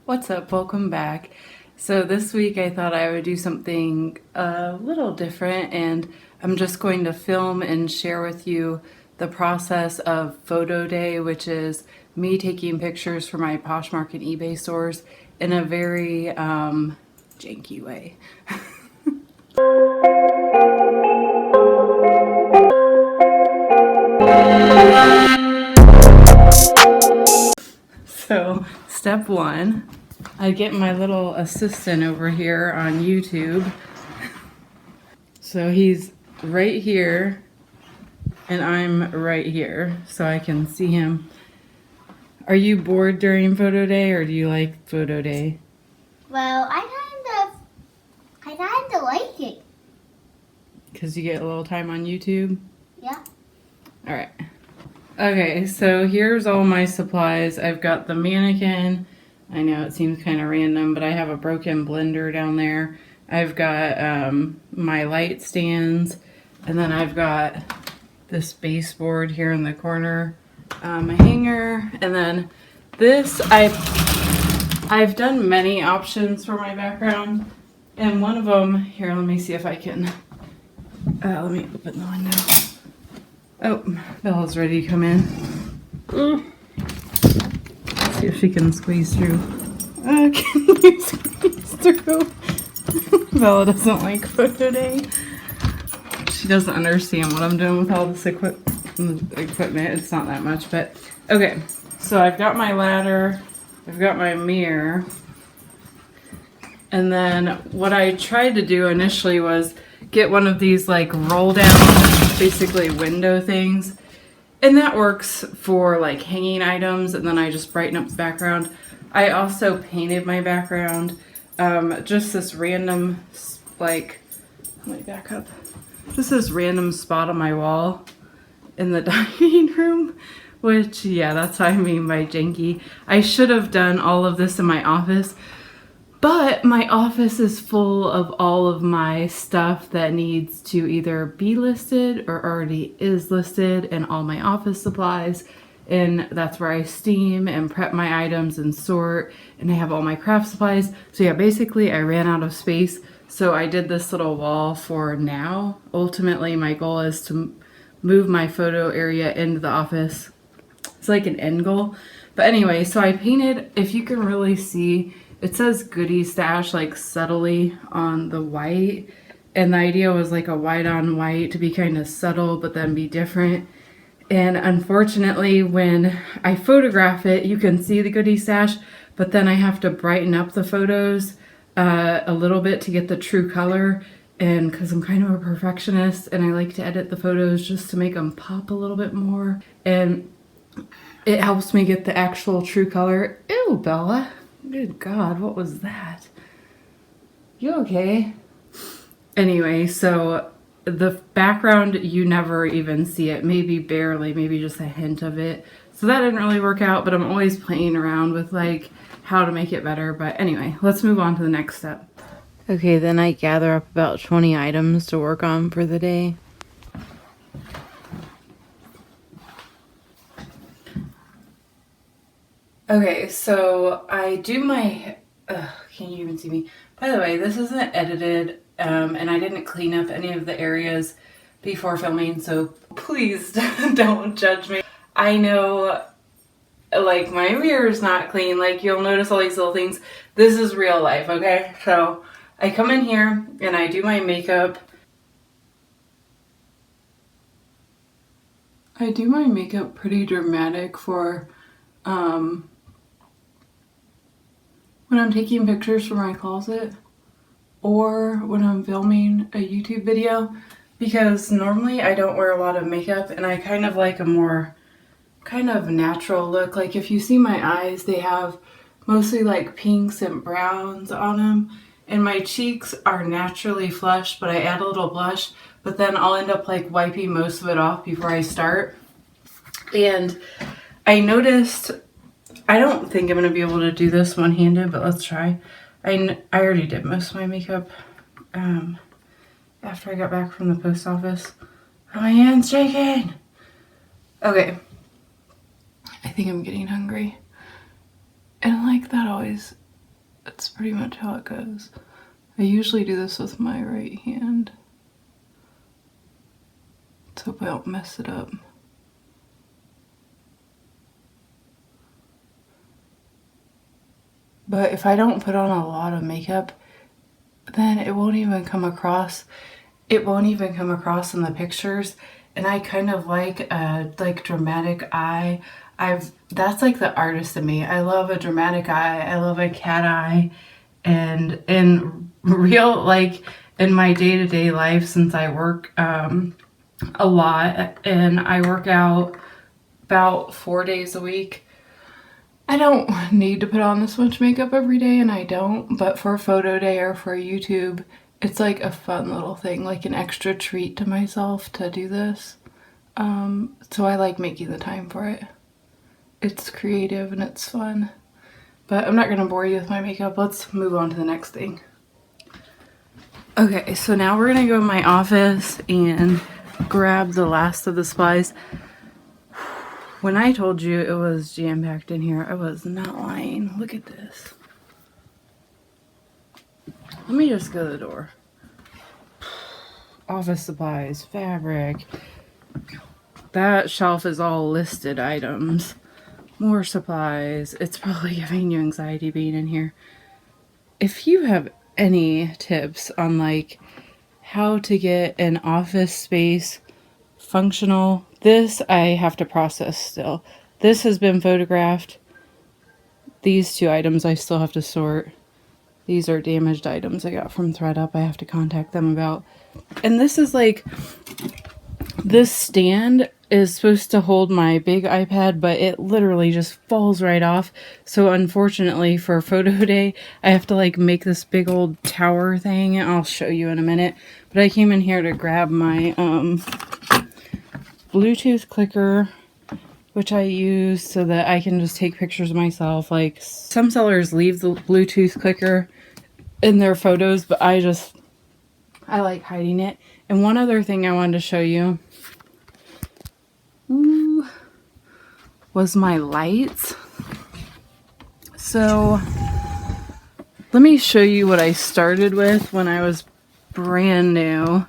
What's up? Welcome back. So this week I thought I would do something a little different, and I'm just going to film and share with you the process of photo day, which is me taking pictures for my Poshmark and eBay stores in a very janky way. So step one, I get my little assistant over here on YouTube. So he's right here and I'm right here so I can see him. Are you bored during photo day or do you like photo day? Well, I kind of like it. Because you get a little time on YouTube? Yeah. All right. Okay, so here's all my supplies. I've got the mannequin. I know it seems kind of random, but I have a broken blender down there. I've got my light stands, and then I've got this baseboard here in the corner, my hanger, and then this, I've done many options for my background, and one of them, here, let me see if I can, let me open the window. Oh, Bella's ready to come in. Let's see if she can squeeze through. Can you squeeze through? Bella doesn't like photo day. She doesn't understand what I'm doing with all this equipment. It's not that much, but okay. So I've got my ladder. I've got my mirror. And then what I tried to do initially was get one of these like roll down, basically window things. And that works for like hanging items, and then I just brighten up the background. I also painted my background, just this random, like, let me back up. Just this random spot on my wall in the dining room, which, yeah, that's what I mean by janky. I should have done all of this in my office, but my office is full of all of my stuff that needs to either be listed or already is listed, and all my office supplies. And that's where I steam and prep my items and sort, and I have all my craft supplies. So yeah, basically I ran out of space. So I did this little wall for now. Ultimately, my goal is to move my photo area into the office. It's like an end goal. But anyway, so I painted, if you can really see, it says goodie stash like subtly on the white. And the idea was like a white on white to be kind of subtle, but then be different. And unfortunately, when I photograph it, you can see the goodie stash, but then I have to brighten up the photos a little bit to get the true color. And because I'm kind of a perfectionist and I like to edit the photos just to make them pop a little bit more. And it helps me get the actual true color. Ew, Bella. Good God, what was that? You okay? Anyway, so the background, you never even see it. Maybe barely, maybe just a hint of it. So that didn't really work out, but I'm always playing around with like how to make it better. But anyway, let's move on to the next step. Okay, then I gather up about 20 items to work on for the day. Okay, so I do my, can you even see me? By the way, this isn't edited, and I didn't clean up any of the areas before filming, so please don't judge me. I know, like, my mirror's not clean, like, you'll notice all these little things. This is real life, okay? So I come in here and I do my makeup. I do my makeup pretty dramatic for, when I'm taking pictures for my closet or when I'm filming a YouTube video, because normally I don't wear a lot of makeup and I kind of like a more kind of natural look. Like if you see my eyes, they have mostly like pinks and browns on them, and my cheeks are naturally flushed, but I add a little blush, but then I'll end up like wiping most of it off before I start. And I noticed, I don't think I'm going to be able to do this one-handed, but let's try. I already did most of my makeup after I got back from the post office. Oh, my hand's shaking. Okay. I think I'm getting hungry. And like that always That's pretty much how it goes. I usually do this with my right hand. Let's hope I don't mess it up. But if I don't put on a lot of makeup, then it won't even come across. It won't even come across in the pictures. And I kind of like a dramatic eye. That's like the artist in me. I love a dramatic eye. I love a cat eye. And in real, like in my day-to-day life, since I work a lot and I work out about 4 days a week, I don't need to put on this much makeup every day, and I don't, but for a photo day or for YouTube, it's like a fun little thing, like an extra treat to myself to do this. So I like making the time for it. It's creative and it's fun. But I'm not going to bore you with my makeup. Let's move on to the next thing. Okay, so now we're going to go in my office and grab the last of the supplies. When I told you it was jam-packed in here, I was not lying. Look at this. Let me just go to the door. Office supplies, fabric. That shelf is all listed items. More supplies. It's probably giving you anxiety being in here. If you have any tips on like how to get an office space functional, this I have to process still. This has been photographed. These two items I still have to sort. These are damaged items I got from ThredUp. I have to contact them about. And this is like, this stand is supposed to hold my big iPad, but it literally just falls right off. So unfortunately for photo day, I have to like make this big old tower thing. I'll show you in a minute. But I came in here to grab my Bluetooth clicker, which I use so that I can just take pictures of myself. Like some sellers leave the Bluetooth clicker in their photos, but I like hiding it. And one other thing I wanted to show you was my lights. So let me show you what I started with when I was brand new,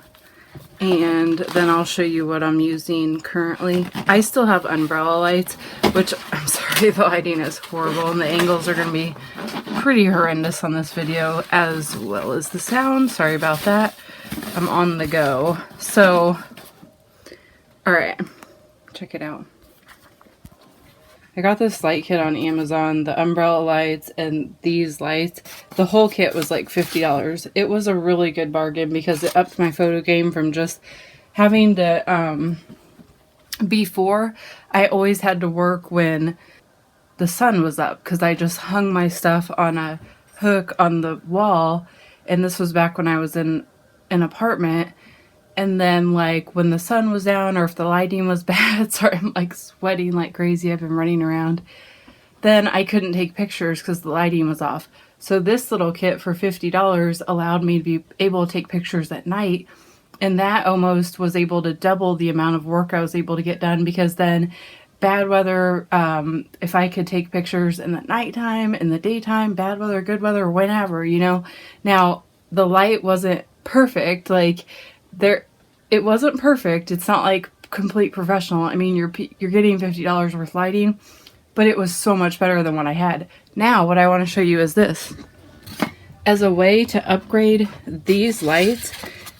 and then I'll show you what I'm using currently. I still have umbrella lights, which I'm sorry, the lighting is horrible and the angles are going to be pretty horrendous on this video, as well as the sound. Sorry about that. I'm on the go. So, alright, check it out. I got this light kit on Amazon, the umbrella lights and these lights. The whole kit was like $50. It was a really good bargain because it upped my photo game from just having to, before I always had to work when the sun was up because I just hung my stuff on a hook on the wall. And this was back when I was in an apartment. And then like when the sun was down or if the lighting was bad, sorry, I'm like sweating like crazy. I've been running around. Then I couldn't take pictures because the lighting was off. So this little kit for $50 allowed me to be able to take pictures at night. And that almost was able to double the amount of work I was able to get done, because then bad weather, if I could take pictures in the nighttime, in the daytime, bad weather, good weather, whenever, you know. Now the light wasn't perfect. Like it wasn't perfect. It's not like complete professional. I mean, you're getting $50 worth lighting, but it was so much better than what I had. Now, what I want to show you is this. As a way to upgrade these lights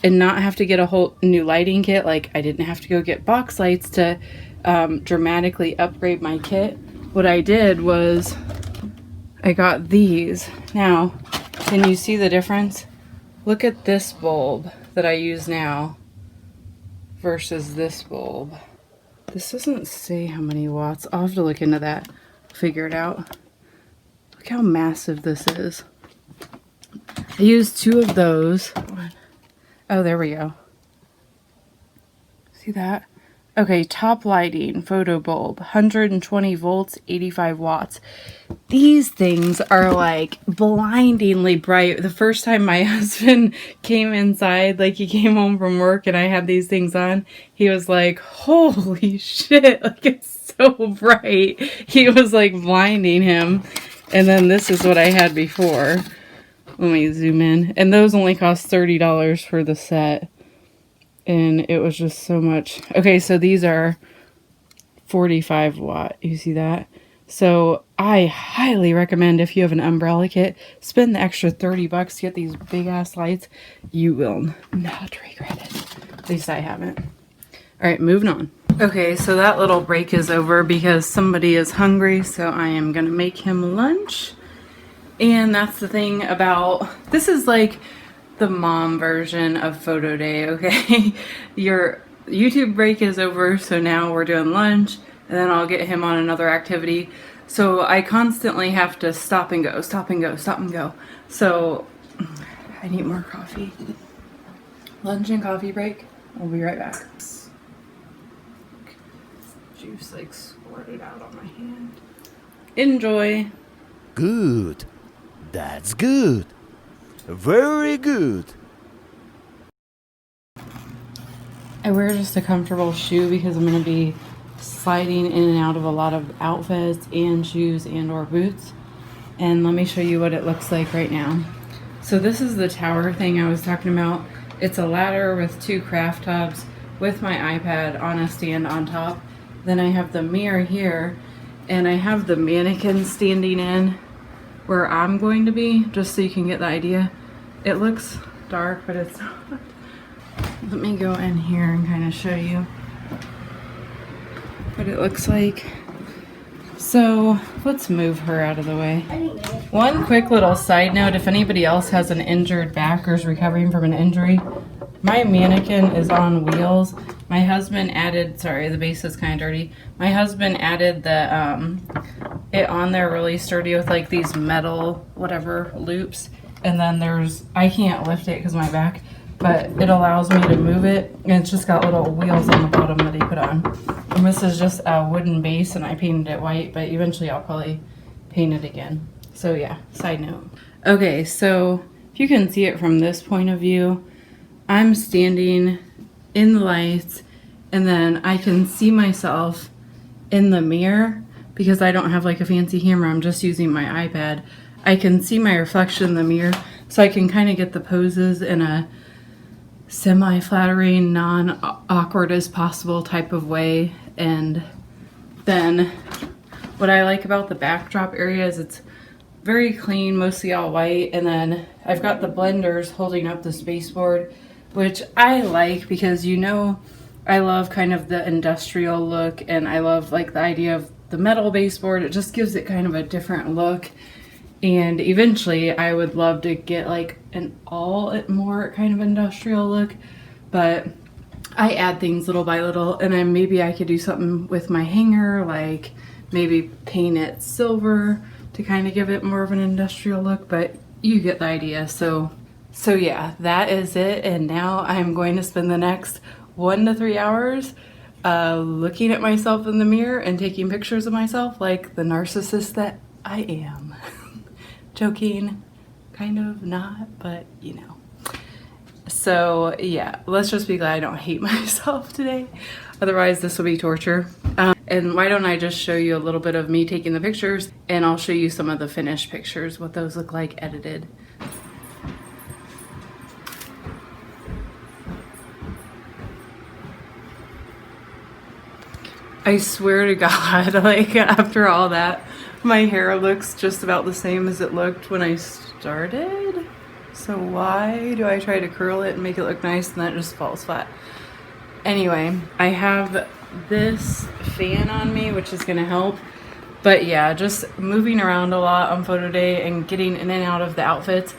and not have to get a whole new lighting kit, like I didn't have to go get box lights to dramatically upgrade my kit. What I did was I got these. Now, can you see the difference? Look at this bulb that I use now versus this bulb. This doesn't say how many watts. I'll have to look into that, figure it out. Look how massive this is. I used 2 of those. Oh, there we go. See that? Okay, top lighting, photo bulb, 120 volts, 85 watts. These things are like blindingly bright. The first time my husband came inside, like he came home from work and I had these things on, he was like, holy shit, like it's so bright. He was like blinding him. And then this is what I had before. Let me zoom in. And those only cost $30 for the set. And it was just so much. Okay, so these are 45 watt. You see that? So I highly recommend, if you have an umbrella kit, spend the extra $30 to get these big ass lights. You will not regret it. At least I haven't. All right, moving on. Okay, so that little break is over because somebody is hungry, so I am gonna make him lunch. And that's the thing about, this is like the mom version of photo day, okay? Your YouTube break is over, so now we're doing lunch, and then I'll get him on another activity. So I constantly have to stop and go, stop and go, stop and go. So I need more coffee. Lunch and coffee break. We'll be right back. Juice like squirted out on my hand. Enjoy. Good. That's good. Very good. I wear just a comfortable shoe because I'm going to be sliding in and out of a lot of outfits and shoes and or boots. And let me show you what it looks like right now. So this is the tower thing I was talking about. It's a ladder with 2 craft tubs with my iPad on a stand on top. Then I have the mirror here, and I have the mannequin standing in where I'm going to be, just so you can get the idea. It looks dark, but it's not. Let me go in here and kind of show you what it looks like. So let's move her out of the way. One quick little side note, if anybody else has an injured back or is recovering from an injury, my mannequin is on wheels. My husband added, sorry, the base is kind of dirty. My husband added the it on there really sturdy with like these metal whatever loops. And then there's, I can't lift it because of my back, but it allows me to move it. And it's just got little wheels on the bottom that he put on. And this is just a wooden base, and I painted it white, but eventually I'll probably paint it again. So yeah, side note. Okay, so if you can see it from this point of view, I'm standing in the lights, and then I can see myself in the mirror because I don't have like a fancy camera. I'm just using my iPad. I can see my reflection in the mirror, so I can kind of get the poses in a semi-flattering, non-awkward as possible type of way. And then what I like about the backdrop area is it's very clean, mostly all white. And then I've got the blenders holding up this baseboard, which I like because, you know, I love kind of the industrial look, and I love like the idea of the metal baseboard. It just gives it kind of a different look. And eventually I would love to get like an all more kind of industrial look, but I add things little by little. And then maybe I could do something with my hanger, like maybe paint it silver to kind of give it more of an industrial look, but you get the idea. So yeah, that is it. And now I'm going to spend the next 1 to 3 hours looking at myself in the mirror and taking pictures of myself like the narcissist that I am. Joking, kind of not, but you know. So yeah, let's just be glad I don't hate myself today. Otherwise this will be torture. And why don't I just show you a little bit of me taking the pictures, and I'll show you some of the finished pictures, what those look like edited. I swear to God, like after all that, my hair looks just about the same as it looked when I started. So why do I try to curl it and make it look nice and that just falls flat? Anyway, I have this fan on me, which is gonna help. But yeah, just moving around a lot on photo day and getting in and out of the outfits.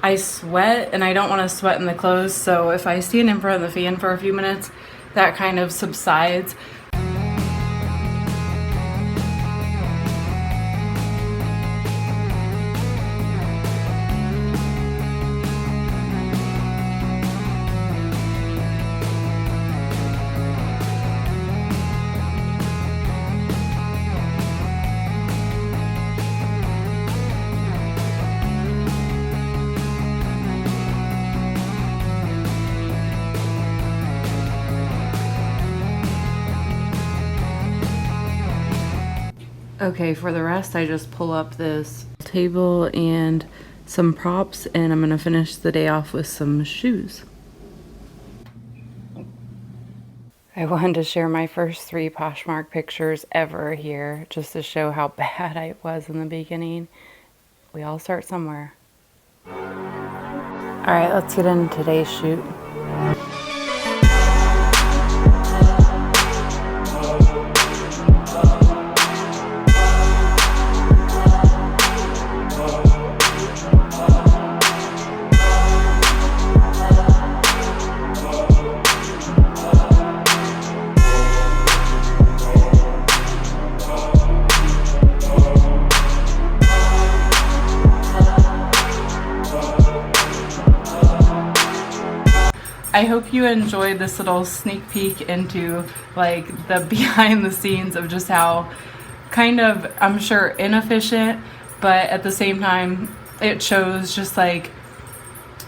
I sweat, and I don't want to sweat in the clothes, so if I stand in front of the fan for a few minutes, that kind of subsides. Okay, for the rest, I just pull up this table and some props, and I'm gonna finish the day off with some shoes. I wanted to share my first 3 Poshmark pictures ever here, just to show how bad I was in the beginning. We all start somewhere. All right, let's get into today's shoot. I hope you enjoyed this little sneak peek into like the behind the scenes of just how kind of, I'm sure, inefficient, but at the same time it shows just like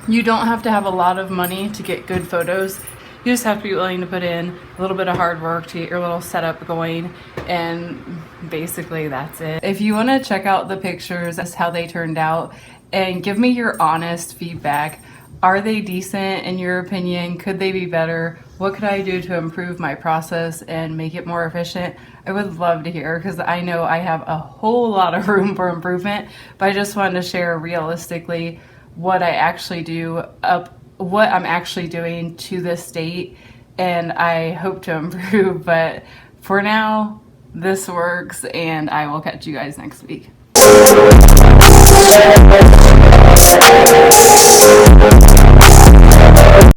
you don't have to have a lot of money to get good photos. You just have to be willing to put in a little bit of hard work to get your little setup going, and basically that's it. If you want to check out the pictures, that's how they turned out, and give me your honest feedback. Are they decent in your opinion? Could they be better? What could I do to improve my process and make it more efficient? I would love to hear, because I know I have a whole lot of room for improvement, but I just wanted to share realistically what I actually do, what I'm actually doing to this date, and I hope to improve. But for now, this works, and I will catch you guys next week.